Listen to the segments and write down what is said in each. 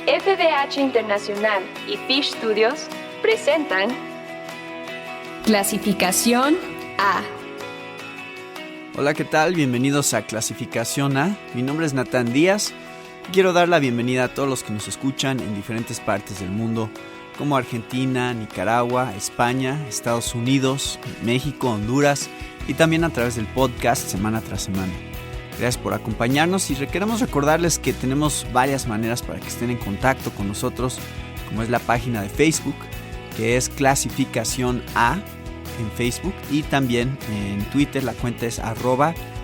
FDH Internacional y Fish Studios presentan Clasificación A. Hola, ¿qué tal? Bienvenidos a Clasificación A. Mi nombre es Natán Díaz. Quiero dar la bienvenida a todos los que nos escuchan en diferentes partes del mundo, como Argentina, Nicaragua, España, Estados Unidos, México, Honduras y también a través del podcast semana tras semana. Gracias por acompañarnos y queremos recordarles que tenemos varias maneras para que estén en contacto con nosotros, como es la página de Facebook, que es Clasificación A en Facebook, y también en Twitter la cuenta es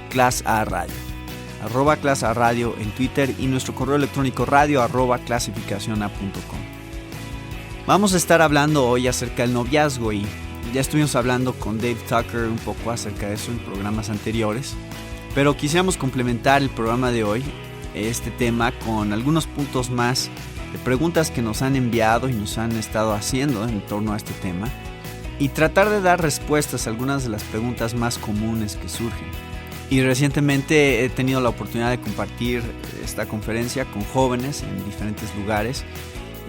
@ClasARadio. @ClasARadio en Twitter y nuestro correo electrónico radio@clasificaciona.com. Vamos a estar hablando hoy acerca del noviazgo y ya estuvimos hablando con Dave Tucker un poco acerca de eso en programas anteriores, pero quisiéramos complementar el programa de hoy, este tema, con algunos puntos más de preguntas que nos han enviado y nos han estado haciendo en torno a este tema y tratar de dar respuestas a algunas de las preguntas más comunes que surgen. Y recientemente he tenido la oportunidad de compartir esta conferencia con jóvenes en diferentes lugares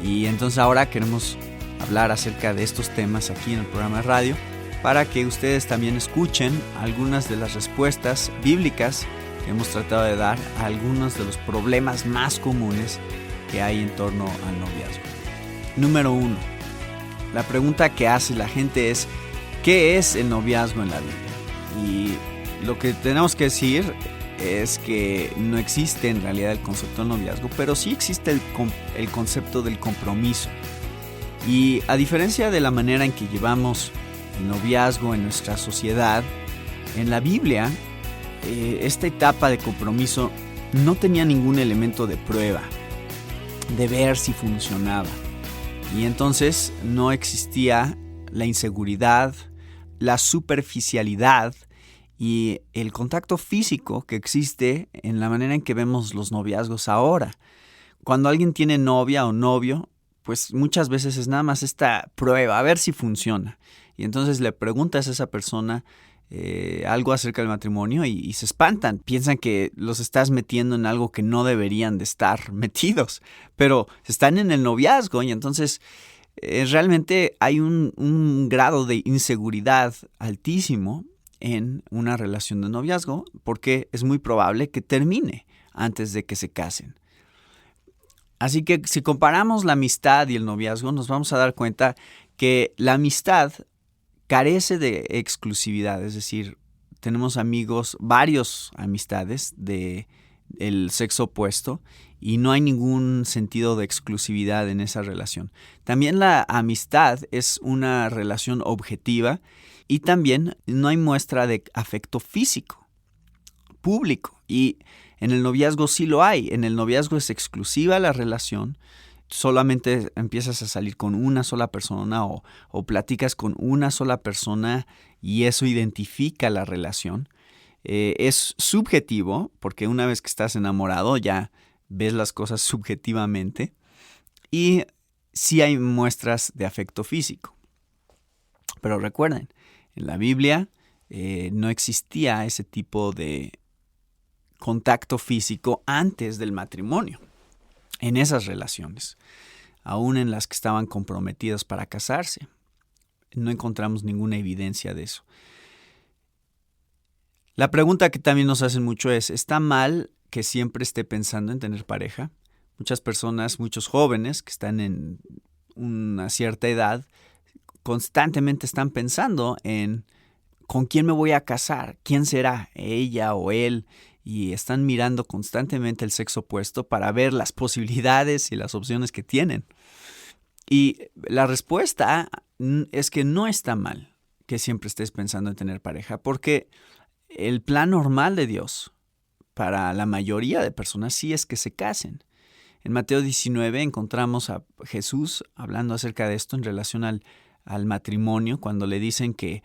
y entonces ahora queremos hablar acerca de estos temas aquí en el programa de radio para que ustedes también escuchen algunas de las respuestas bíblicas que hemos tratado de dar a algunos de los problemas más comunes que hay en torno al noviazgo. Número 1. La pregunta que hace la gente es: ¿qué es el noviazgo en la Biblia? Y lo que tenemos que decir es que no existe en realidad el concepto del noviazgo, pero sí existe el concepto del compromiso. Y a diferencia de la manera en que llevamos el noviazgo en nuestra sociedad, en la Biblia, esta etapa de compromiso no tenía ningún elemento de prueba, de ver si funcionaba. Y entonces no existía la inseguridad, la superficialidad y el contacto físico que existe en la manera en que vemos los noviazgos ahora. Cuando alguien tiene novia o novio, pues muchas veces es nada más esta prueba, a ver si funciona. Y entonces le preguntas a esa persona algo acerca del matrimonio y se espantan. Piensan que los estás metiendo en algo que no deberían de estar metidos, pero están en el noviazgo y entonces realmente hay un grado de inseguridad altísimo en una relación de noviazgo porque es muy probable que termine antes de que se casen. Así que si comparamos la amistad y el noviazgo, nos vamos a dar cuenta que la amistad carece de exclusividad, es decir, tenemos amigos, varios amistades del sexo opuesto y no hay ningún sentido de exclusividad en esa relación. También la amistad es una relación objetiva y también no hay muestra de afecto físico, público, y en el noviazgo sí lo hay. En el noviazgo es exclusiva la relación. Solamente empiezas a salir con una sola persona o platicas con una sola persona y eso identifica la relación. Es subjetivo porque una vez que estás enamorado ya ves las cosas subjetivamente y sí hay muestras de afecto físico. Pero recuerden, en la Biblia no existía ese tipo de contacto físico antes del matrimonio. En esas relaciones, aún en las que estaban comprometidas para casarse, no encontramos ninguna evidencia de eso. La pregunta que también nos hacen mucho es: ¿está mal que siempre esté pensando en tener pareja? Muchas personas, muchos jóvenes que están en una cierta edad, constantemente están pensando en ¿con quién me voy a casar? ¿Quién será? ¿Ella o él? Y están mirando constantemente el sexo opuesto para ver las posibilidades y las opciones que tienen. Y la respuesta es que no está mal que siempre estés pensando en tener pareja, porque el plan normal de Dios para la mayoría de personas sí es que se casen. En Mateo 19 encontramos a Jesús hablando acerca de esto en relación al matrimonio, cuando le dicen que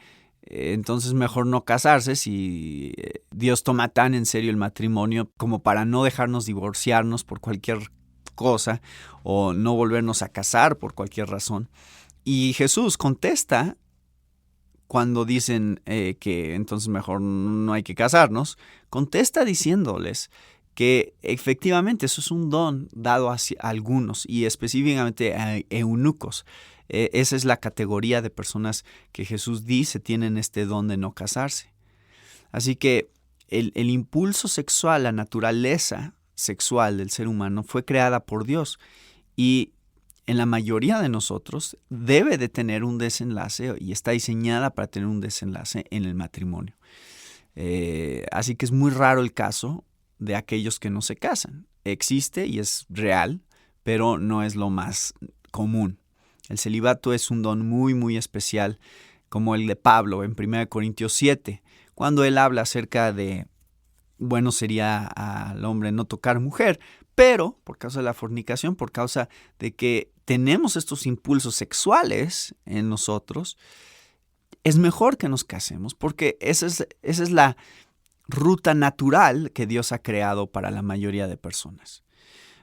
entonces mejor no casarse si Dios toma tan en serio el matrimonio como para no dejarnos divorciarnos por cualquier cosa o no volvernos a casar por cualquier razón. Y Jesús contesta cuando dicen que entonces mejor no hay que casarnos, contesta diciéndoles que efectivamente eso es un don dado a algunos y específicamente a eunucos. Esa es la categoría de personas que Jesús dice tienen este don de no casarse. Así que el impulso sexual, la naturaleza sexual del ser humano fue creada por Dios y en la mayoría de nosotros debe de tener un desenlace y está diseñada para tener un desenlace en el matrimonio. Así que es muy raro el caso de aquellos que no se casan. Existe y es real, pero no es lo más común. El celibato es un don muy, muy especial, como el de Pablo en 1 Corintios 7, cuando él habla acerca de, bueno, sería al hombre no tocar mujer, pero por causa de la fornicación, por causa de que tenemos estos impulsos sexuales en nosotros, es mejor que nos casemos, porque esa es la ruta natural que Dios ha creado para la mayoría de personas.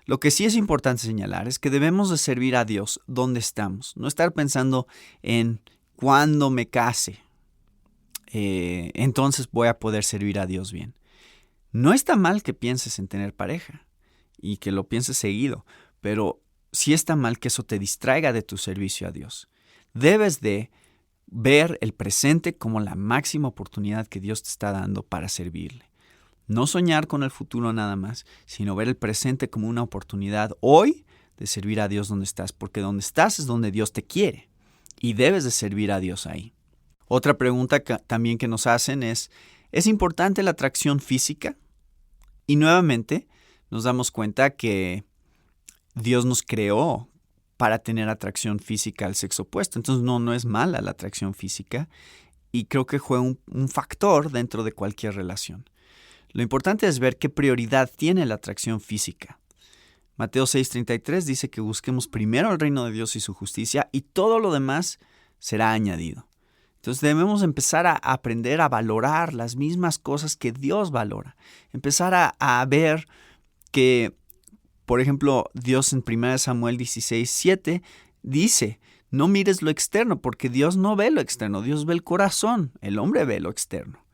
Lo que sí es importante señalar es que debemos de servir a Dios donde estamos, no estar pensando en cuándo me case, entonces voy a poder servir a Dios bien. No está mal que pienses en tener pareja y que lo pienses seguido, pero sí está mal que eso te distraiga de tu servicio a Dios. Debes de ver el presente como la máxima oportunidad que Dios te está dando para servirle. No soñar con el futuro nada más, sino ver el presente como una oportunidad hoy de servir a Dios donde estás, porque donde estás es donde Dios te quiere y debes de servir a Dios ahí. Otra pregunta también que nos hacen ¿es importante la atracción física? Y nuevamente nos damos cuenta que Dios nos creó para tener atracción física al sexo opuesto. Entonces no es mala la atracción física y creo que juega un factor dentro de cualquier relación. Lo importante es ver qué prioridad tiene la atracción física. Mateo 6:33 dice que busquemos primero el reino de Dios y su justicia y todo lo demás será añadido. Entonces debemos empezar a aprender a valorar las mismas cosas que Dios valora. Empezar a ver que, por ejemplo, Dios en 1 Samuel 16:7 dice, no mires lo externo porque Dios no ve lo externo, Dios ve el corazón, el hombre ve lo externo.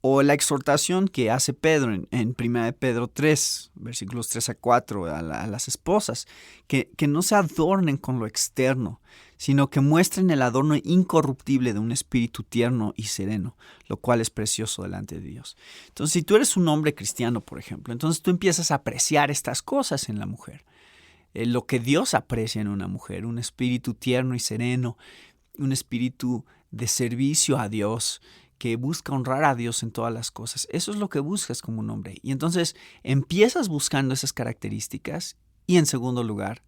O la exhortación que hace Pedro en 1 Pedro 3, versículos 3-4, a las esposas, que no se adornen con lo externo, sino que muestren el adorno incorruptible de un espíritu tierno y sereno, lo cual es precioso delante de Dios. Entonces, si tú eres un hombre cristiano, por ejemplo, entonces tú empiezas a apreciar estas cosas en la mujer. Lo que Dios aprecia en una mujer, un espíritu tierno y sereno, un espíritu de servicio a Dios, que busca honrar a Dios en todas las cosas. Eso es lo que buscas como un hombre. Y entonces empiezas buscando esas características y en segundo lugar,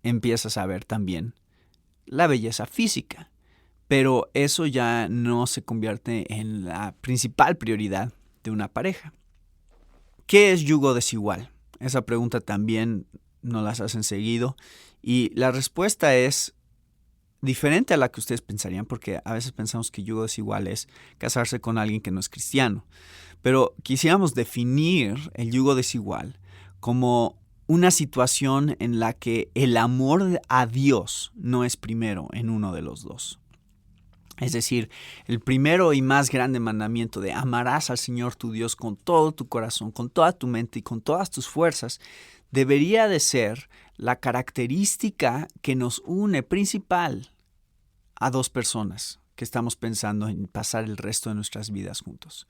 empiezas a ver también la belleza física. Pero eso ya no se convierte en la principal prioridad de una pareja. ¿Qué es yugo desigual? Esa pregunta también nos las hacen seguido y la respuesta es diferente a la que ustedes pensarían, porque a veces pensamos que yugo desigual es casarse con alguien que no es cristiano. Pero quisiéramos definir el yugo desigual como una situación en la que el amor a Dios no es primero en uno de los dos. Es decir, el primero y más grande mandamiento de amarás al Señor tu Dios con todo tu corazón, con toda tu mente y con todas tus fuerzas, debería de ser la característica que nos une principal a dos personas que estamos pensando en pasar el resto de nuestras vidas juntos.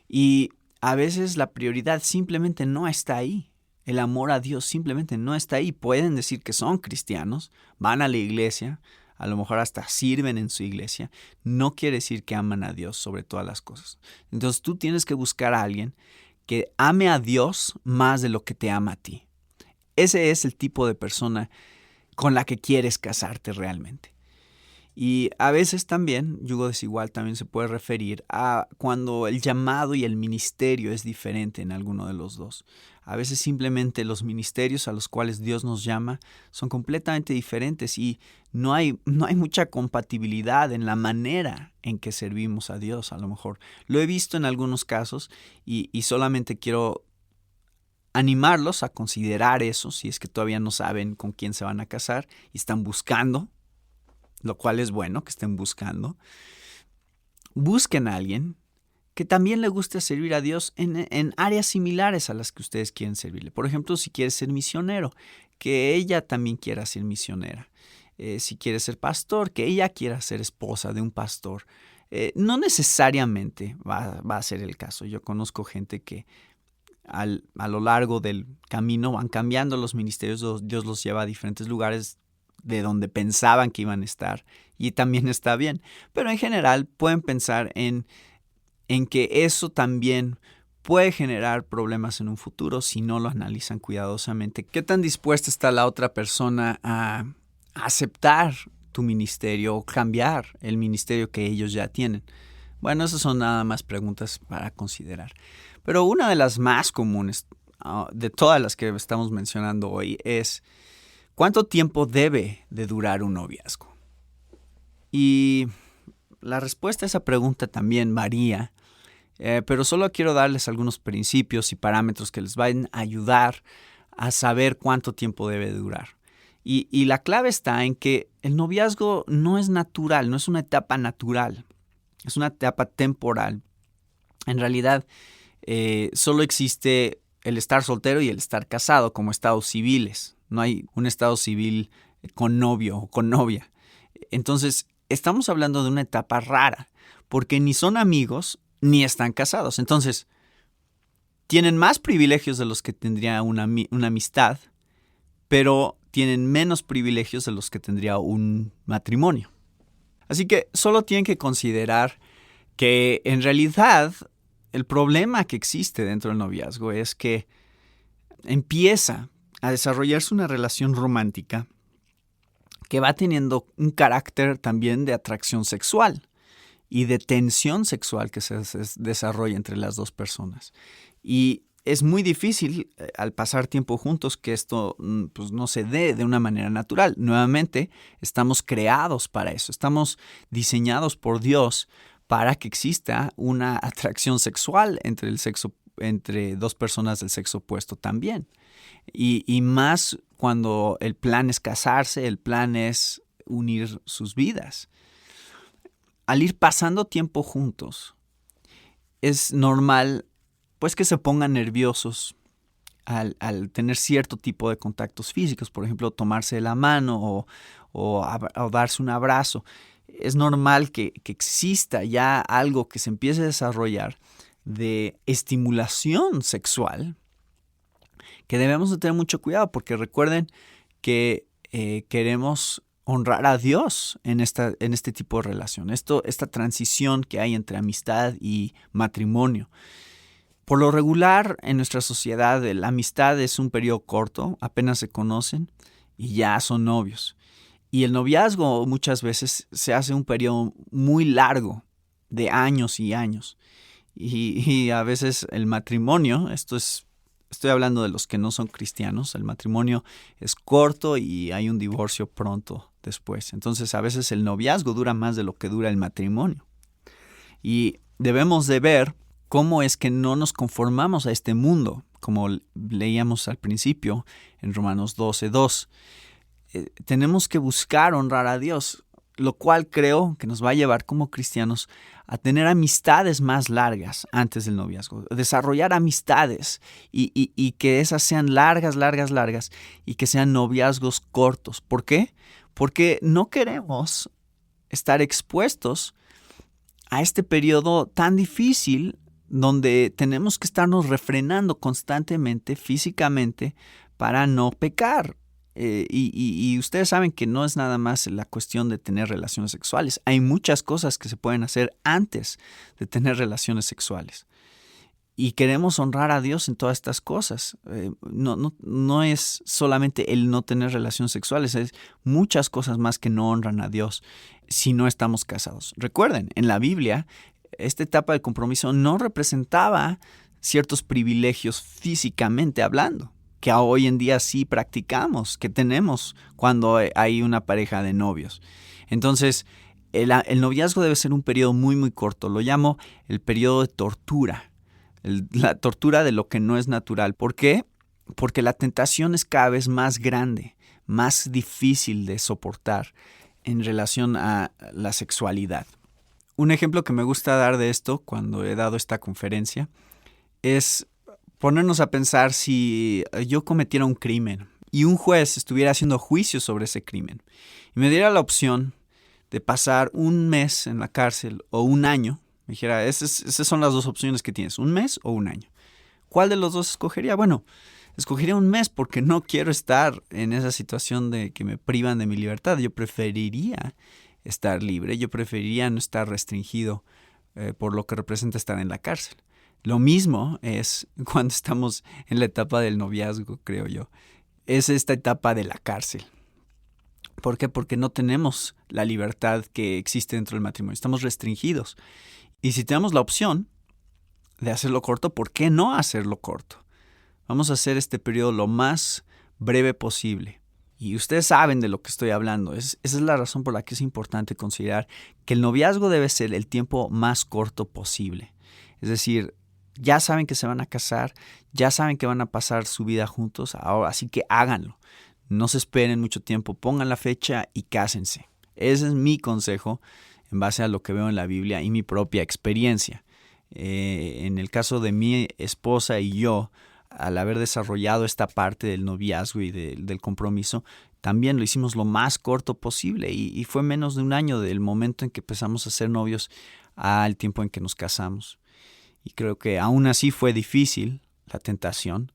Y a veces la prioridad simplemente no está ahí. El amor a Dios simplemente no está ahí. Pueden decir que son cristianos, van a la iglesia, a lo mejor hasta sirven en su iglesia. No quiere decir que aman a Dios sobre todas las cosas. Entonces tú tienes que buscar a alguien que ame a Dios más de lo que te ama a ti. Ese es el tipo de persona con la que quieres casarte realmente. Y a veces también, yugo desigual también se puede referir a cuando el llamado y el ministerio es diferente en alguno de los dos. A veces simplemente los ministerios a los cuales Dios nos llama son completamente diferentes y no hay mucha compatibilidad en la manera en que servimos a Dios a lo mejor. Lo he visto en algunos casos y solamente quiero animarlos a considerar eso si es que todavía no saben con quién se van a casar y están buscando, lo cual es bueno que estén buscando. Busquen a alguien que también le guste servir a Dios en áreas similares a las que ustedes quieren servirle. Por ejemplo, si quiere ser misionero, que ella también quiera ser misionera. Si quiere ser pastor, que ella quiera ser esposa de un pastor. No necesariamente va a ser el caso. Yo conozco gente que a lo largo del camino van cambiando los ministerios. Dios los lleva a diferentes lugares de donde pensaban que iban a estar, y también está bien. Pero en general pueden pensar en que eso también puede generar problemas en un futuro si no lo analizan cuidadosamente. ¿Qué tan dispuesta está la otra persona a aceptar tu ministerio o cambiar el ministerio que ellos ya tienen? Bueno, esas son nada más preguntas para considerar. Pero una de las más comunes de todas las que estamos mencionando hoy es: ¿cuánto tiempo debe de durar un noviazgo? Y la respuesta a esa pregunta también varía, pero solo quiero darles algunos principios y parámetros que les van a ayudar a saber cuánto tiempo debe de durar. Y la clave está en que el noviazgo no es natural, no es una etapa natural, es una etapa temporal. En realidad, solo existe el estar soltero y el estar casado como estados civiles. No hay un estado civil con novio o con novia. Entonces, estamos hablando de una etapa rara, porque ni son amigos ni están casados. Entonces, tienen más privilegios de los que tendría una amistad, pero tienen menos privilegios de los que tendría un matrimonio. Así que solo tienen que considerar que en realidad el problema que existe dentro del noviazgo es que empieza a desarrollarse una relación romántica que va teniendo un carácter también de atracción sexual y de tensión sexual que se desarrolla entre las dos personas. Y es muy difícil al pasar tiempo juntos que esto pues, no se dé de una manera natural. Nuevamente, estamos creados para eso. Estamos diseñados por Dios para que exista una atracción sexual entre dos personas del sexo opuesto también. Y más cuando el plan es casarse, el plan es unir sus vidas. Al ir pasando tiempo juntos, es normal pues que se pongan nerviosos al tener cierto tipo de contactos físicos, por ejemplo, tomarse de la mano o darse un abrazo. Es normal que exista ya algo que se empiece a desarrollar de estimulación sexual, que debemos de tener mucho cuidado, porque recuerden que queremos honrar a Dios en este tipo de relación, esta transición que hay entre amistad y matrimonio. Por lo regular, en nuestra sociedad, la amistad es un periodo corto, apenas se conocen y ya son novios. Y el noviazgo muchas veces se hace un periodo muy largo, de años y años. Y a veces el matrimonio, estoy hablando de los que no son cristianos, el matrimonio es corto y hay un divorcio pronto después. Entonces a veces el noviazgo dura más de lo que dura el matrimonio. Y debemos de ver cómo es que no nos conformamos a este mundo, como leíamos al principio en Romanos 12:2. Tenemos que buscar honrar a Dios, lo cual creo que nos va a llevar como cristianos a tener amistades más largas antes del noviazgo, desarrollar amistades y que esas sean largas y que sean noviazgos cortos. ¿Por qué? Porque no queremos estar expuestos a este periodo tan difícil donde tenemos que estarnos refrenando constantemente físicamente para no pecar. Y ustedes saben que no es nada más la cuestión de tener relaciones sexuales. Hay muchas cosas que se pueden hacer antes de tener relaciones sexuales. Y queremos honrar a Dios en todas estas cosas. No es solamente el no tener relaciones sexuales, es muchas cosas más que no honran a Dios si no estamos casados. Recuerden, en la Biblia, esta etapa del compromiso no representaba ciertos privilegios físicamente hablando, que hoy en día sí practicamos, que tenemos cuando hay una pareja de novios. Entonces, el noviazgo debe ser un periodo muy, muy corto. Lo llamo el periodo de tortura, la tortura de lo que no es natural. ¿Por qué? Porque la tentación es cada vez más grande, más difícil de soportar en relación a la sexualidad. Un ejemplo que me gusta dar de esto cuando he dado esta conferencia es ponernos a pensar si yo cometiera un crimen y un juez estuviera haciendo juicio sobre ese crimen y me diera la opción de pasar un mes en la cárcel o un año. Me dijera, esas son las dos opciones que tienes, un mes o un año. ¿Cuál de los dos escogería? Bueno, escogería un mes porque no quiero estar en esa situación de que me privan de mi libertad. Yo preferiría estar libre, yo preferiría no estar restringido por lo que representa estar en la cárcel. Lo mismo es cuando estamos en la etapa del noviazgo, creo yo. Es esta etapa de la cárcel. ¿Por qué? Porque no tenemos la libertad que existe dentro del matrimonio. Estamos restringidos. Y si tenemos la opción de hacerlo corto, ¿por qué no hacerlo corto? Vamos a hacer este periodo lo más breve posible. Y ustedes saben de lo que estoy hablando. Esa es la razón por la que es importante considerar que el noviazgo debe ser el tiempo más corto posible. Es decir, ya saben que se van a casar, ya saben que van a pasar su vida juntos, ahora, así que háganlo. No se esperen mucho tiempo, pongan la fecha y cásense. Ese es mi consejo en base a lo que veo en la Biblia y mi propia experiencia. En el caso de mi esposa y yo, al haber desarrollado esta parte del noviazgo y del compromiso, también lo hicimos lo más corto posible y fue menos de un año del momento en que empezamos a ser novios al tiempo en que nos casamos. Y creo que aún así fue difícil la tentación.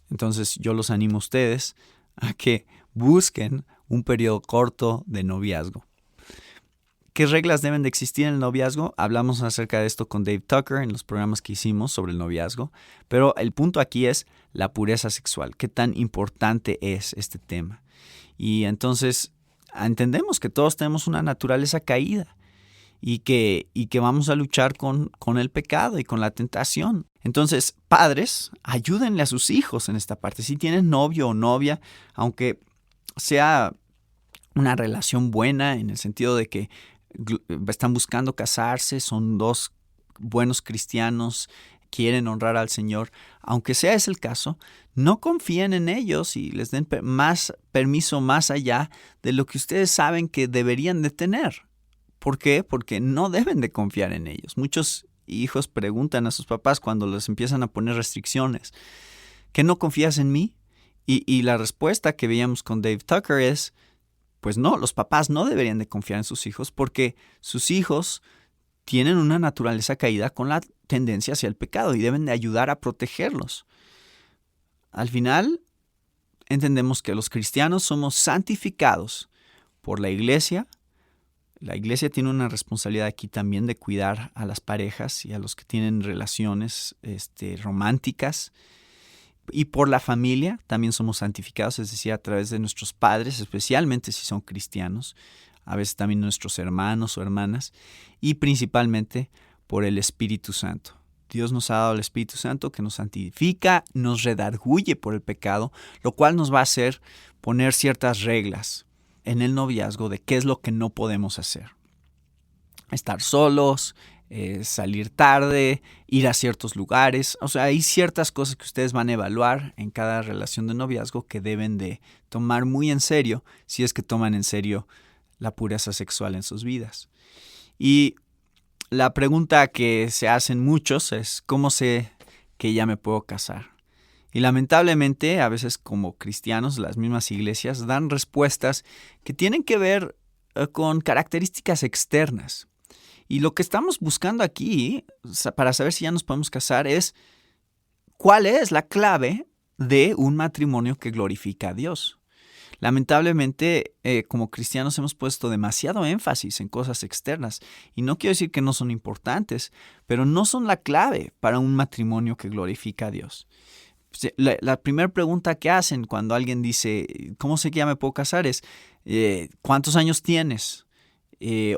Entonces yo los animo a ustedes a que busquen un periodo corto de noviazgo. ¿Qué reglas deben de existir en el noviazgo? Hablamos acerca de esto con Dave Tucker en los programas que hicimos sobre el noviazgo, pero el punto aquí es la pureza sexual. ¿Qué tan importante es este tema? Y entonces entendemos que todos tenemos una naturaleza caída y que vamos a luchar con el pecado y con la tentación. Entonces, padres, ayúdenle a sus hijos en esta parte. Si tienen novio o novia, aunque sea una relación buena en el sentido de que están buscando casarse, son dos buenos cristianos, quieren honrar al Señor, aunque sea ese el caso, no confíen en ellos y les den más permiso más allá de lo que ustedes saben que deberían de tener. ¿Por qué? Porque no deben de confiar en ellos. Muchos hijos preguntan a sus papás cuando les empiezan a poner restricciones, ¿que no confías en mí? Y la respuesta que veíamos con Dave Tucker es, pues no, los papás no deberían de confiar en sus hijos porque sus hijos tienen una naturaleza caída con la tendencia hacia el pecado y deben de ayudar a protegerlos. Al final, entendemos que los cristianos somos santificados por la iglesia. La iglesia tiene una responsabilidad aquí también de cuidar a las parejas y a los que tienen relaciones románticas. Y por la familia también somos santificados, es decir, a través de nuestros padres, especialmente si son cristianos, a veces también nuestros hermanos o hermanas, y principalmente por el Espíritu Santo. Dios nos ha dado el Espíritu Santo que nos santifica, nos redarguye por el pecado, lo cual nos va a hacer poner ciertas reglas en el noviazgo de qué es lo que no podemos hacer. Estar solos, salir tarde, ir a ciertos lugares. O sea, hay ciertas cosas que ustedes van a evaluar en cada relación de noviazgo que deben de tomar muy en serio si es que toman en serio la pureza sexual en sus vidas. Y la pregunta que se hacen muchos es, ¿cómo sé que ya me puedo casar? Y lamentablemente, a veces como cristianos, las mismas iglesias dan respuestas que tienen que ver con características externas. Y lo que estamos buscando aquí, para saber si ya nos podemos casar, es cuál es la clave de un matrimonio que glorifica a Dios. Lamentablemente, como cristianos hemos puesto demasiado énfasis en cosas externas. Y no quiero decir que no son importantes, pero no son la clave para un matrimonio que glorifica a Dios. La primera pregunta que hacen cuando alguien dice, ¿cómo sé que ya me puedo casar? Es, ¿cuántos años tienes?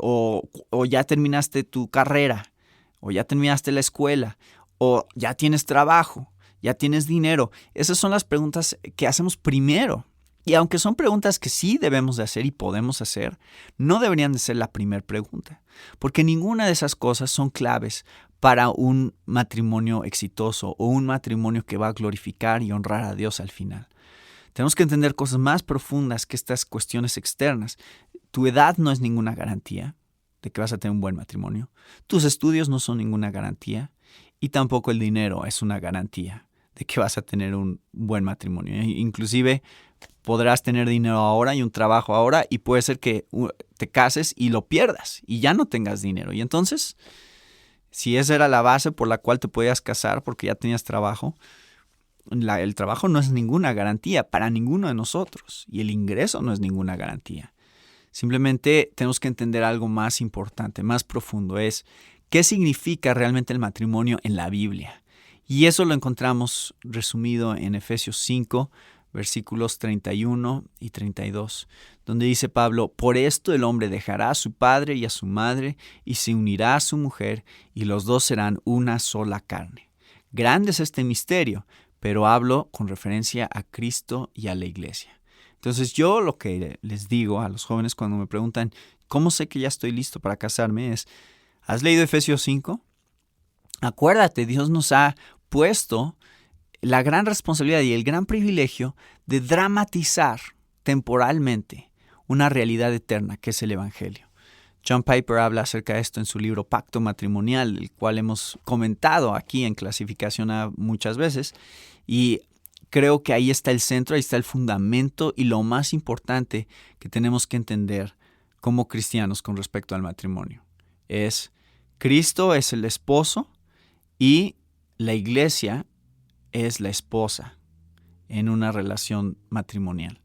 O ya terminaste tu carrera, o ya terminaste la escuela, o ya tienes trabajo, ya tienes dinero. Esas son las preguntas que hacemos primero. Y aunque son preguntas que sí debemos de hacer y podemos hacer, no deberían de ser la primera pregunta, porque ninguna de esas cosas son claves para un matrimonio exitoso o un matrimonio que va a glorificar y honrar a Dios al final. Tenemos que entender cosas más profundas que estas cuestiones externas. Tu edad no es ninguna garantía de que vas a tener un buen matrimonio. Tus estudios no son ninguna garantía y tampoco el dinero es una garantía de que vas a tener un buen matrimonio. Inclusive podrás tener dinero ahora y un trabajo ahora y puede ser que te cases y lo pierdas y ya no tengas dinero. Y entonces, si esa era la base por la cual te podías casar porque ya tenías trabajo, el trabajo no es ninguna garantía para ninguno de nosotros y el ingreso no es ninguna garantía. Simplemente tenemos que entender algo más importante, más profundo, es qué significa realmente el matrimonio en la Biblia. Y eso lo encontramos resumido en Efesios 5, versículos 31 y 32, donde dice Pablo: por esto el hombre dejará a su padre y a su madre y se unirá a su mujer y los dos serán una sola carne. Grande es este misterio, pero hablo con referencia a Cristo y a la iglesia. Entonces yo lo que les digo a los jóvenes cuando me preguntan ¿cómo sé que ya estoy listo para casarme? Es, ¿has leído Efesios 5? Acuérdate, Dios nos ha puesto la gran responsabilidad y el gran privilegio de dramatizar temporalmente una realidad eterna que es el Evangelio. John Piper habla acerca de esto en su libro Pacto Matrimonial, el cual hemos comentado aquí en Clasificación A muchas veces, y creo que ahí está el centro, ahí está el fundamento y lo más importante que tenemos que entender como cristianos con respecto al matrimonio. Es Cristo es el esposo y la iglesia es la esposa en una relación matrimonial.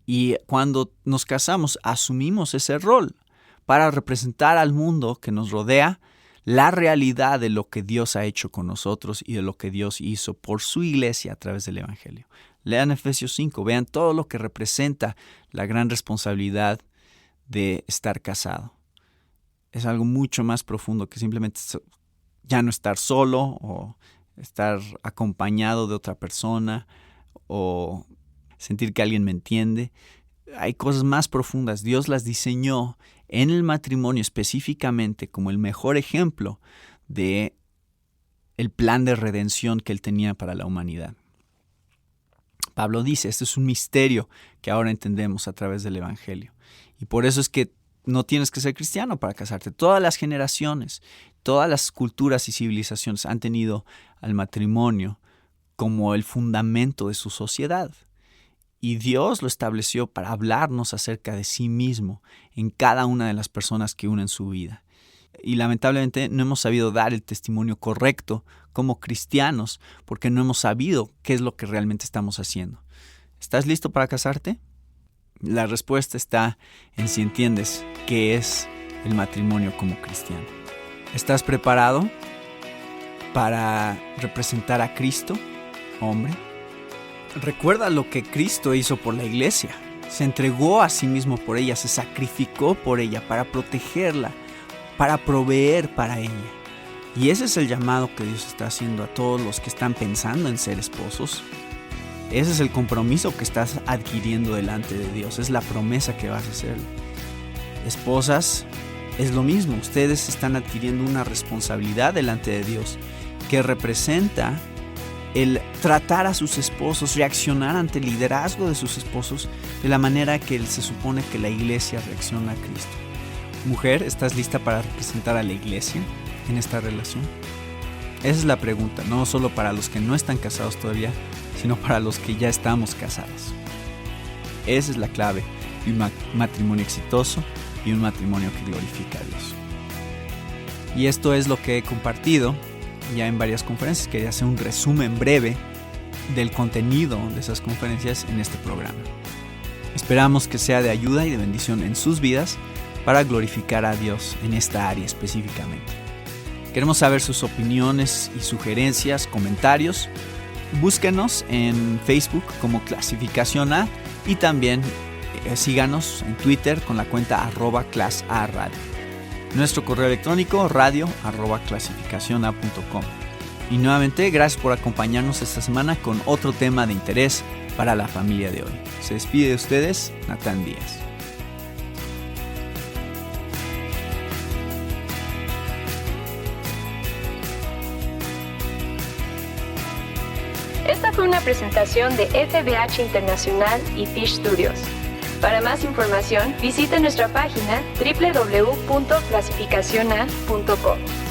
Y cuando nos casamos asumimos ese rol para representar al mundo que nos rodea la realidad de lo que Dios ha hecho con nosotros y de lo que Dios hizo por su iglesia a través del Evangelio. Lean Efesios 5, vean todo lo que representa la gran responsabilidad de estar casado. Es algo mucho más profundo que simplemente ya no estar solo o estar acompañado de otra persona o sentir que alguien me entiende. Hay cosas más profundas. Dios las diseñó en el matrimonio específicamente como el mejor ejemplo de el plan de redención que Él tenía para la humanidad. Pablo dice, este es un misterio que ahora entendemos a través del Evangelio. Y por eso es que no tienes que ser cristiano para casarte. Todas las generaciones, todas las culturas y civilizaciones han tenido al matrimonio como el fundamento de su sociedad. Y Dios lo estableció para hablarnos acerca de sí mismo en cada una de las personas que unen su vida. Y lamentablemente no hemos sabido dar el testimonio correcto como cristianos porque no hemos sabido qué es lo que realmente estamos haciendo. ¿Estás listo para casarte? La respuesta está en si entiendes qué es el matrimonio como cristiano. ¿Estás preparado para representar a Cristo, hombre? Recuerda lo que Cristo hizo por la iglesia. Se entregó a sí mismo por ella, se sacrificó por ella para protegerla, para proveer para ella. Y ese es el llamado que Dios está haciendo a todos los que están pensando en ser esposos. Ese es el compromiso que estás adquiriendo delante de Dios. Es la promesa que vas a hacer. Esposas, es lo mismo. Ustedes están adquiriendo una responsabilidad delante de Dios que representa el tratar a sus esposos, reaccionar ante el liderazgo de sus esposos de la manera que se supone que la iglesia reacciona a Cristo. Mujer, ¿estás lista para representar a la iglesia en esta relación? Esa es la pregunta, no solo para los que no están casados todavía, sino para los que ya estamos casados. Esa es la clave de un matrimonio exitoso y un matrimonio que glorifica a Dios. Y esto es lo que he compartido ya en varias conferencias. Quería hacer un resumen breve del contenido de esas conferencias en este programa. Esperamos que sea de ayuda y de bendición en sus vidas para glorificar a Dios en esta área específicamente. Queremos saber sus opiniones y sugerencias, comentarios. Búsquenos en Facebook como Clasificación A y también síganos en Twitter con la cuenta @clasaradio. Nuestro correo electrónico radio@clasificaciona.com. Y nuevamente, gracias por acompañarnos esta semana con otro tema de interés para la familia de hoy. Se despide de ustedes, Natán Díaz. Esta fue una presentación de FBH Internacional y Fish Studios. Para más información, visite nuestra página www.clasificaciona.com.